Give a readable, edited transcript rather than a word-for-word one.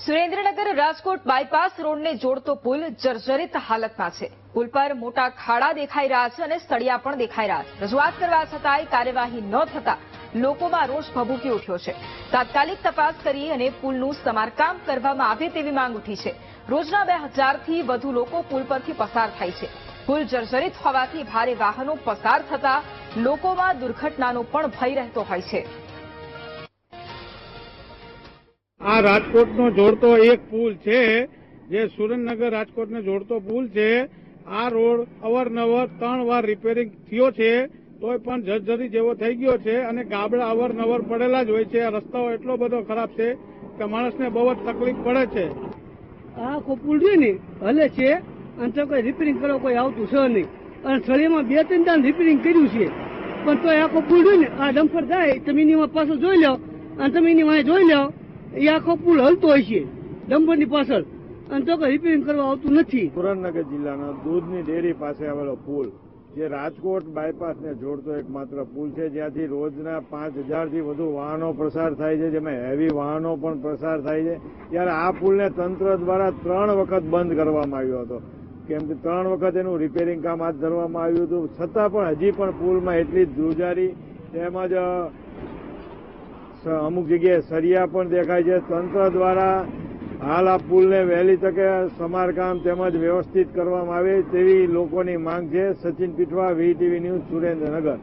Surendranagar Rajkot bypass રોડને જોડતો પુલ જર્જરિત હાલતમાં છે। પુલ પર મોટા ખાડા દેખાઈ રહ્યા છે અને સળિયા પણ દેખાઈ રહ્યા છે। રજૂઆત કરવા છતાંય કાર્યવાહી ન થતા લોકોમાં રોષ ભભૂકી ઉઠ્યો છે। તાત્કાલિક તપાસ કરી અને પુલનું સમારકામ કરવામાં આવે તેવી માંગ ઉઠી છે। રોજના 2000થી વધુ લોકો પુલ પરથી પસાર થાય છે। પુલ જર્જરિત હોવાથી ભારે વાહનો પસાર થતા લોકોમાં દુર્ઘટનાનો પણ ભય રહેતો હોય છે। આ રાજકોટનો જોડતો એક પુલ છે, જે સુરેન્દ્રનગર રાજકોટને જોડતો પુલ છે। આ રોડ અવારનવાર 3 વાર રિપેરિંગ થયો છે, તોય પણ જર્જરી જેવો થઈ ગયો છે અને ગાબડા અવારનવાર પડેલા જ હોય છે। આ રસ્તાઓ એટલો બધો ખરાબ છે કે માણસને બહુ જ તકલીફ પડે છે। આ આખો પુલ છે ને હલે છે અને તો કોઈ રિપેરિંગ કરવા કોઈ આવતું છે નહીં, અને સળિયામાં 2-3 દાન રિપેરિંગ કર્યું છે, પણ તો આખો પુલ છે ને આ ડમ્પર જાય તમે એની પાછળ જોઈ લો અને તમે એની વાંહે જોઈ લો, એ આખો પુલ હલતો હોય છે ડમ્પરની પાછળ, અને તો કોઈ રિપેરિંગ કરવા આવતું નથી। સુરેન્દ્રનગર જિલ્લાના દૂધની ડેરી પાસે આવેલો પુલ, જે રાજકોટ બાયપાસને જોડતો એકમાત્ર પુલ છે, જ્યાંથી રોજના 5000થી વધુ વાહનો પસાર થાય છે, જેમાં હેવી વાહનો પણ પસાર થાય છે। ત્યારે આ પુલને તંત્ર દ્વારા 3 વખત બંધ કરવામાં આવ્યો હતો, કેમ કે 3 વખત એનું રિપેરિંગ કામ હાથ ધરવામાં આવ્યું હતું, છતાં પણ હજી પણ પુલમાં એટલી જ ધ્રુજારી તેમજ અમુક જગ્યાએ સળિયા પણ દેખાય છે। તંત્ર દ્વારા હાલ આ પુલને વહેલી તકે સમારકામ તેમજ વ્યવસ્થિત કરવામાં આવે તેવી લોકોની માંગ છે। Sachin Pithva, VTV news, Surendranagar.